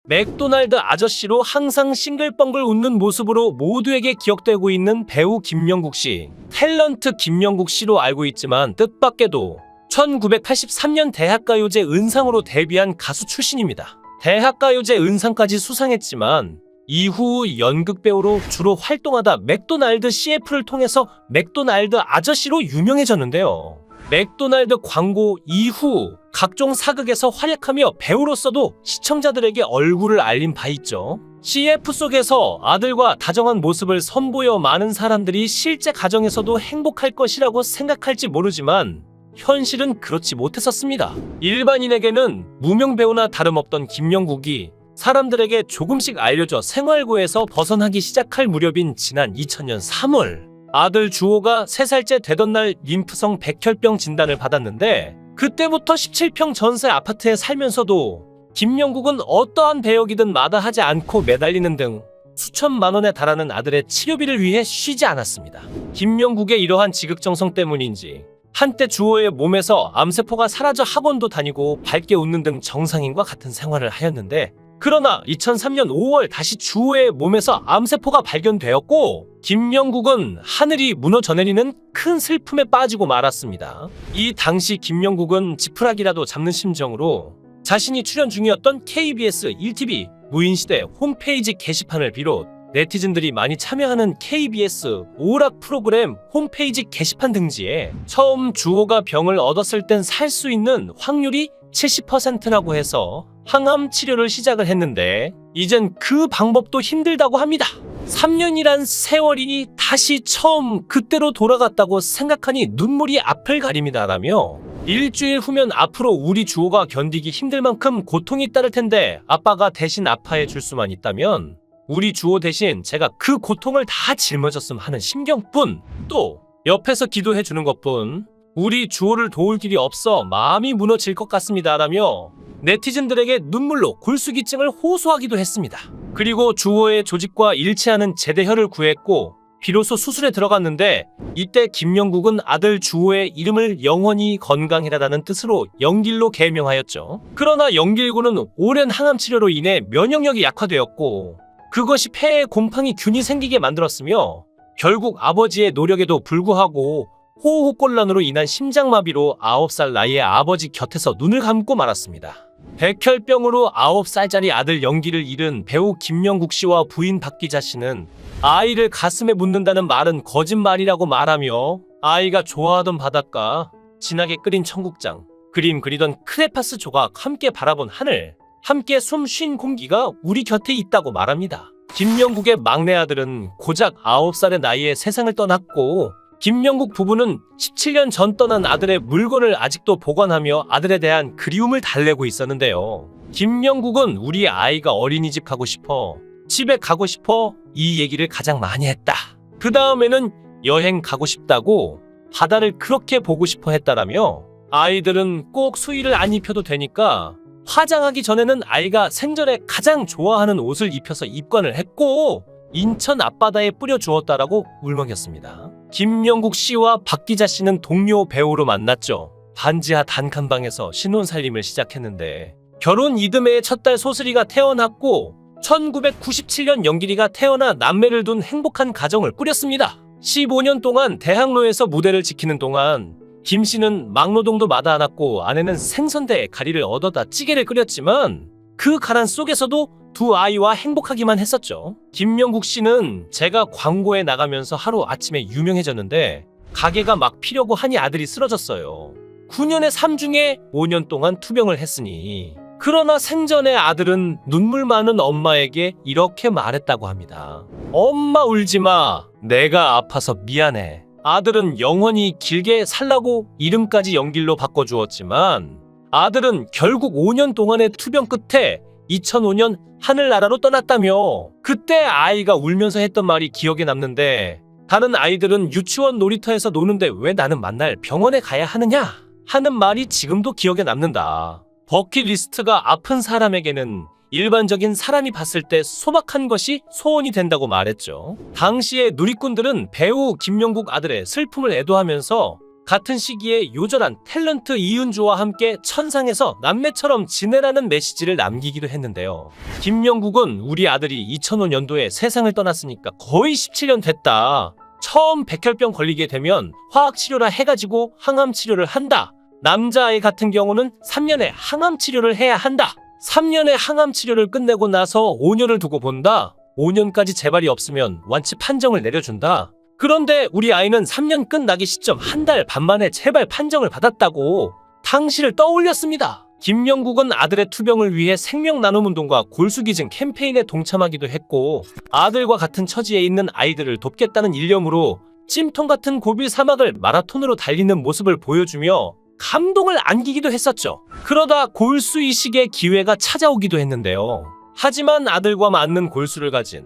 맥도날드 아저씨로 항상 싱글벙글 웃는 모습으로 모두에게 기억되고 있는 배우 김명국 씨. 탤런트 김명국 씨로 알고 있지만 뜻밖에도 1983년 대학가요제 은상으로 데뷔한 가수 출신입니다. 대학가요제 은상까지 수상했지만 이후 연극배우로 주로 활동하다 맥도날드 CF를 통해서 맥도날드 아저씨로 유명해졌는데요. 맥도날드 광고 이후 각종 사극에서 활약하며 배우로서도 시청자들에게 얼굴을 알린 바 있죠. CF 속에서 아들과 다정한 모습을 선보여 많은 사람들이 실제 가정에서도 행복할 것이라고 생각할지 모르지만 현실은 그렇지 못했었습니다. 일반인에게는 무명 배우나 다름없던 김명국이 사람들에게 조금씩 알려져 생활고에서 벗어나기 시작할 무렵인 지난 2000년 3월 아들 주호가 3살째 되던 날 림프성 백혈병 진단을 받았는데 그때부터 17평 전세 아파트에 살면서도 김명국은 어떠한 배역이든 마다하지 않고 매달리는 등 수천만 원에 달하는 아들의 치료비를 위해 쉬지 않았습니다. 김명국의 이러한 지극정성 때문인지 한때 주호의 몸에서 암세포가 사라져 학원도 다니고 밝게 웃는 등 정상인과 같은 생활을 하였는데 그러나 2003년 5월 다시 주호의 몸에서 암세포가 발견되었고 김명국은 하늘이 무너져 내리는 큰 슬픔에 빠지고 말았습니다. 이 당시 김명국은 지푸라기라도 잡는 심정으로 자신이 출연 중이었던 KBS 1TV 무인시대 홈페이지 게시판을 비롯 네티즌들이 많이 참여하는 KBS 오락 프로그램 홈페이지 게시판 등지에 처음 주호가 병을 얻었을 땐 살 수 있는 확률이 70%라고 해서 항암 치료를 시작을 했는데 이젠 그 방법도 힘들다고 합니다. 3년이란 세월이 다시 처음 그때로 돌아갔다고 생각하니 눈물이 앞을 가립니다라며 일주일 후면 앞으로 우리 주호가 견디기 힘들 만큼 고통이 따를 텐데 아빠가 대신 아파해 줄 수만 있다면 우리 주호 대신 제가 그 고통을 다 짊어졌음 하는 심경뿐 또 옆에서 기도해 주는 것뿐 우리 주호를 도울 길이 없어 마음이 무너질 것 같습니다라며 네티즌들에게 눈물로 골수기증을 호소하기도 했습니다. 그리고 주호의 조직과 일치하는 제대혈을 구했고 비로소 수술에 들어갔는데 이때 김명국은 아들 주호의 이름을 영원히 건강해라라는 뜻으로 영길로 개명하였죠. 그러나 영길고는 오랜 항암 치료로 인해 면역력이 약화되었고 그것이 폐에 곰팡이 균이 생기게 만들었으며 결국 아버지의 노력에도 불구하고 호흡곤란으로 인한 심장마비로 9살 나이에 아버지 곁에서 눈을 감고 말았습니다. 백혈병으로 9살짜리 아들 영기를 잃은 배우 김명국 씨와 부인 박기자 씨는 아이를 가슴에 묻는다는 말은 거짓말이라고 말하며 아이가 좋아하던 바닷가, 진하게 끓인 청국장, 그림 그리던 크레파스 조각, 함께 바라본 하늘, 함께 숨 쉰 공기가 우리 곁에 있다고 말합니다. 김명국의 막내 아들은 고작 9살의 나이에 세상을 떠났고 김명국 부부는 17년 전 떠난 아들의 물건을 아직도 보관하며 아들에 대한 그리움을 달래고 있었는데요. 김명국은 우리 아이가 어린이집 가고 싶어, 집에 가고 싶어 이 얘기를 가장 많이 했다. 그 다음에는 여행 가고 싶다고 바다를 그렇게 보고 싶어 했다라며 아이들은 꼭 수의를 안 입혀도 되니까 화장하기 전에는 아이가 생전에 가장 좋아하는 옷을 입혀서 입관을 했고 인천 앞바다에 뿌려주었다라고 울먹였습니다. 김명국 씨와 박기자 씨는 동료 배우로 만났죠. 반지하 단칸방에서 신혼살림을 시작했는데 결혼 이듬해에 첫딸 소슬이가 태어났고 1997년 영길이가 태어나 남매를 둔 행복한 가정을 꾸렸습니다. 15년 동안 대학로에서 무대를 지키는 동안 김 씨는 막노동도 마다 않았고 아내는 생선대에 가리를 얻어다 찌개를 끓였지만 그 가난 속에서도 두 아이와 행복하기만 했었죠. 김명국 씨는 제가 광고에 나가면서 하루 아침에 유명해졌는데 가게가 막 피려고 하니 아들이 쓰러졌어요. 9년의 삶 중에 5년 동안 투병을 했으니 그러나 생전에 아들은 눈물 많은 엄마에게 이렇게 말했다고 합니다. 엄마 울지마. 내가 아파서 미안해. 아들은 영원히 길게 살라고 이름까지 영길로 바꿔주었지만 아들은 결국 5년 동안의 투병 끝에 2005년 하늘나라로 떠났다며 그때 아이가 울면서 했던 말이 기억에 남는데 다른 아이들은 유치원 놀이터에서 노는데 왜 나는 만날 병원에 가야 하느냐 하는 말이 지금도 기억에 남는다. 버킷리스트가 아픈 사람에게는 일반적인 사람이 봤을 때 소박한 것이 소원이 된다고 말했죠. 당시의 누리꾼들은 배우 김명국 아들의 슬픔을 애도하면서 같은 시기에 요절한 탤런트 이은주와 함께 천상에서 남매처럼 지내라는 메시지를 남기기도 했는데요. 김명국은 우리 아들이 2005년도에 세상을 떠났으니까 거의 17년 됐다. 처음 백혈병 걸리게 되면 화학치료라 해가지고 항암치료를 한다. 남자아이 같은 경우는 3년에 항암치료를 해야 한다. 3년의 항암치료를 끝내고 나서 5년을 두고 본다. 5년까지 재발이 없으면 완치 판정을 내려준다. 그런데 우리 아이는 3년 끝나기 시점 한 달 반 만에 재발 판정을 받았다고 당시를 떠올렸습니다. 김명국은 아들의 투병을 위해 생명나눔운동과 골수기증 캠페인에 동참하기도 했고 아들과 같은 처지에 있는 아이들을 돕겠다는 일념으로 찜통 같은 고비 사막을 마라톤으로 달리는 모습을 보여주며 감동을 안기기도 했었죠. 그러다 골수 이식의 기회가 찾아오기도 했는데요. 하지만 아들과 맞는 골수를 가진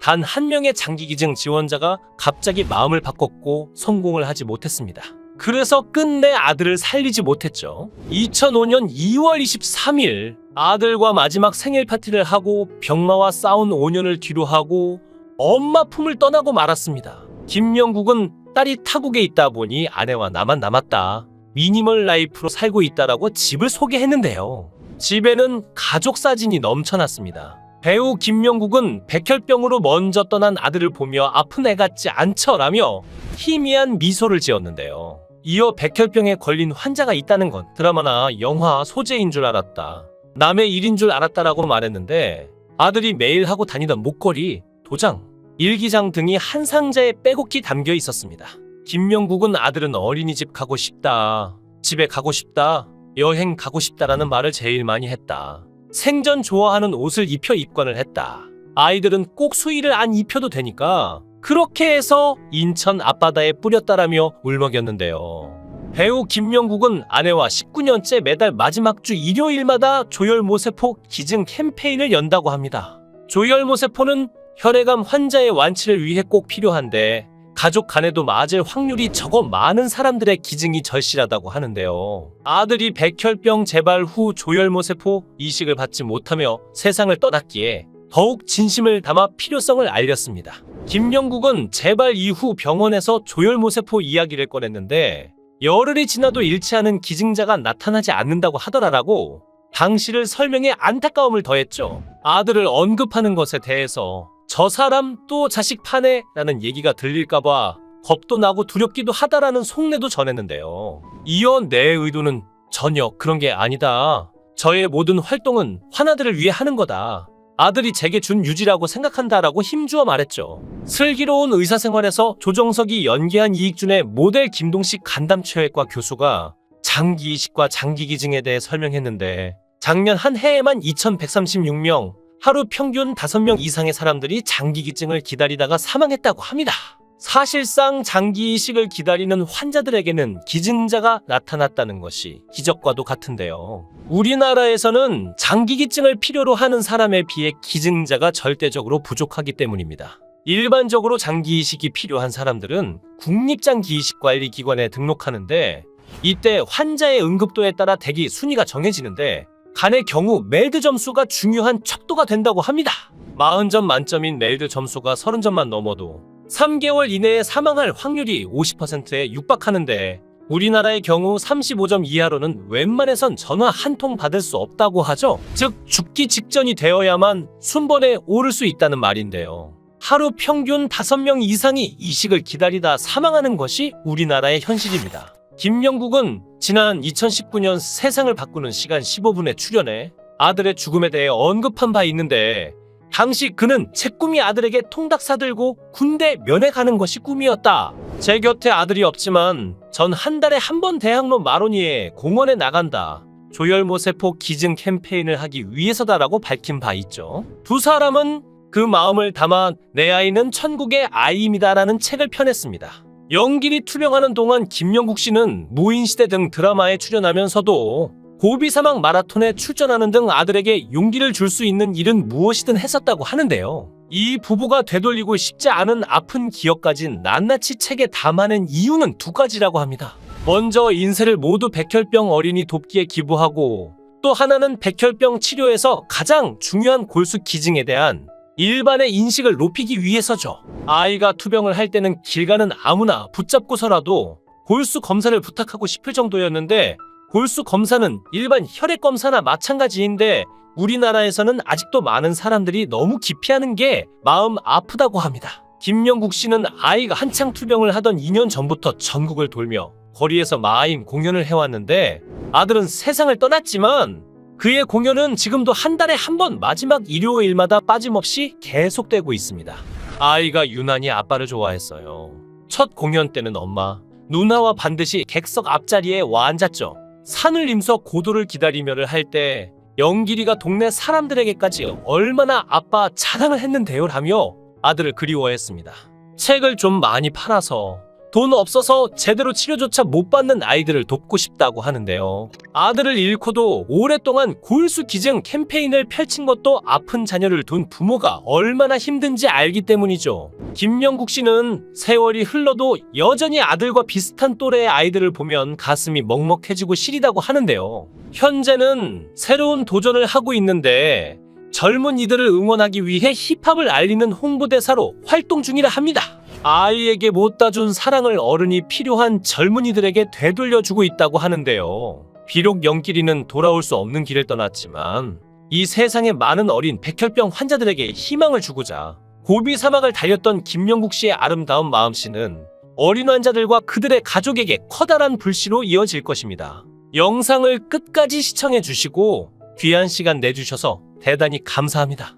단 한 명의 장기기증 지원자가 갑자기 마음을 바꿨고 성공을 하지 못했습니다. 그래서 끝내 아들을 살리지 못했죠. 2005년 2월 23일 아들과 마지막 생일 파티를 하고 병마와 싸운 5년을 뒤로 하고 엄마 품을 떠나고 말았습니다. 김명국은 딸이 타국에 있다 보니 아내와 나만 남았다. 미니멀 라이프로 살고 있다라고 집을 소개했는데요. 집에는 가족 사진이 넘쳐났습니다. 배우 김명국은 백혈병으로 먼저 떠난 아들을 보며 아픈 애 같지 않죠라며 희미한 미소를 지었는데요. 이어 백혈병에 걸린 환자가 있다는 건 드라마나 영화 소재인 줄 알았다. 남의 일인 줄 알았다라고 말했는데 아들이 매일 하고 다니던 목걸이, 도장, 일기장 등이 한 상자에 빼곡히 담겨 있었습니다. 김명국은 아들은 어린이집 가고 싶다, 집에 가고 싶다, 여행 가고 싶다라는 말을 제일 많이 했다. 생전 좋아하는 옷을 입혀 입관을 했다. 아이들은 꼭 수의를 안 입혀도 되니까 그렇게 해서 인천 앞바다에 뿌렸다라며 울먹였는데요. 배우 김명국은 아내와 19년째 매달 마지막 주 일요일마다 조혈모세포 기증 캠페인을 연다고 합니다. 조혈모세포는 혈액암 환자의 완치를 위해 꼭 필요한데 가족 간에도 맞을 확률이 적어 많은 사람들의 기증이 절실하다고 하는데요. 아들이 백혈병 재발 후 조혈모세포 이식을 받지 못하며 세상을 떠났기에 더욱 진심을 담아 필요성을 알렸습니다. 김명국은 재발 이후 병원에서 조혈모세포 이야기를 꺼냈는데 열흘이 지나도 잃지 않은 기증자가 나타나지 않는다고 하더라라고 당시를 설명해 안타까움을 더했죠. 아들을 언급하는 것에 대해서 저 사람 또 자식 파네 라는 얘기가 들릴까봐 겁도 나고 두렵기도 하다라는 속내도 전했는데요. 이어 내 의도는 전혀 그런 게 아니다. 저의 모든 활동은 환아들을 위해 하는 거다. 아들이 제게 준 유지라고 생각한다라고 힘주어 말했죠. 슬기로운 의사생활에서 조정석이 연기한 이익준의 모델 김동식 간담체외과 교수가 장기이식과 장기기증에 대해 설명했는데 작년 한 해에만 2136명, 하루 평균 5명 이상의 사람들이 장기기증을 기다리다가 사망했다고 합니다. 사실상 장기이식을 기다리는 환자들에게는 기증자가 나타났다는 것이 기적과도 같은데요. 우리나라에서는 장기기증을 필요로 하는 사람에 비해 기증자가 절대적으로 부족하기 때문입니다. 일반적으로 장기이식이 필요한 사람들은 국립장기이식관리기관에 등록하는데 이때 환자의 응급도에 따라 대기 순위가 정해지는데 간의 경우 멜드 점수가 중요한 척도가 된다고 합니다. 40점 만점인 멜드 점수가 30점만 넘어도 3개월 이내에 사망할 확률이 50%에 육박하는데 우리나라의 경우 35점 이하로는 웬만해선 전화 한 통 받을 수 없다고 하죠. 즉 죽기 직전이 되어야만 순번에 오를 수 있다는 말인데요. 하루 평균 5명 이상이 이식을 기다리다 사망하는 것이 우리나라의 현실입니다. 김명국은 지난 2019년 세상을 바꾸는 시간 15분에 출연해 아들의 죽음에 대해 언급한 바 있는데 당시 그는 제 꿈이 아들에게 통닭 사들고 군대 면회 가는 것이 꿈이었다. 제 곁에 아들이 없지만 전 한 달에 한 번 대학로 마로니에 공원에 나간다. 조혈모세포 기증 캠페인을 하기 위해서다라고 밝힌 바 있죠. 두 사람은 그 마음을 담아 내 아이는 천국의 아이입니다라는 책을 펴냈습니다. 연길이 투병하는 동안 김명국 씨는 무인시대 등 드라마에 출연하면서도 고비사막 마라톤에 출전하는 등 아들에게 용기를 줄 수 있는 일은 무엇이든 했었다고 하는데요. 이 부부가 되돌리고 싶지 않은 아픈 기억까지 낱낱이 책에 담아낸 이유는 두 가지라고 합니다. 먼저 인쇄를 모두 백혈병 어린이 돕기에 기부하고 또 하나는 백혈병 치료에서 가장 중요한 골수 기증에 대한 일반의 인식을 높이기 위해서죠. 아이가 투병을 할 때는 길 가는 아무나 붙잡고서라도 골수 검사를 부탁하고 싶을 정도였는데 골수 검사는 일반 혈액 검사나 마찬가지인데 우리나라에서는 아직도 많은 사람들이 너무 기피하는 게 마음 아프다고 합니다. 김명국 씨는 아이가 한창 투병을 하던 2년 전부터 전국을 돌며 거리에서 마임 공연을 해왔는데 아들은 세상을 떠났지만 그의 공연은 지금도 한 달에 한 번 마지막 일요일마다 빠짐없이 계속되고 있습니다. 아이가 유난히 아빠를 좋아했어요. 첫 공연 때는 엄마, 누나와 반드시 객석 앞자리에 와 앉았죠. 산을 임서 고도를 기다리며를 할 때 영길이가 동네 사람들에게까지 얼마나 아빠 자랑을 했는데요 라며 아들을 그리워했습니다. 책을 좀 많이 팔아서 돈 없어서 제대로 치료조차 못 받는 아이들을 돕고 싶다고 하는데요. 아들을 잃고도 오랫동안 골수 기증 캠페인을 펼친 것도 아픈 자녀를 둔 부모가 얼마나 힘든지 알기 때문이죠. 김명국 씨는 세월이 흘러도 여전히 아들과 비슷한 또래의 아이들을 보면 가슴이 먹먹해지고 시리다고 하는데요. 현재는 새로운 도전을 하고 있는데 젊은 이들을 응원하기 위해 힙합을 알리는 홍보대사로 활동 중이라 합니다. 아이에게 못다 준 사랑을 어른이 필요한 젊은이들에게 되돌려주고 있다고 하는데요. 비록 영길이는 돌아올 수 없는 길을 떠났지만 이 세상의 많은 어린 백혈병 환자들에게 희망을 주고자 고비 사막을 달렸던 김명국 씨의 아름다운 마음씨는 어린 환자들과 그들의 가족에게 커다란 불씨로 이어질 것입니다. 영상을 끝까지 시청해 주시고 귀한 시간 내주셔서 대단히 감사합니다.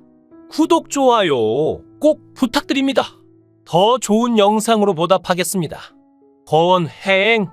구독, 좋아요 꼭 부탁드립니다. 더 좋은 영상으로 보답하겠습니다. 권행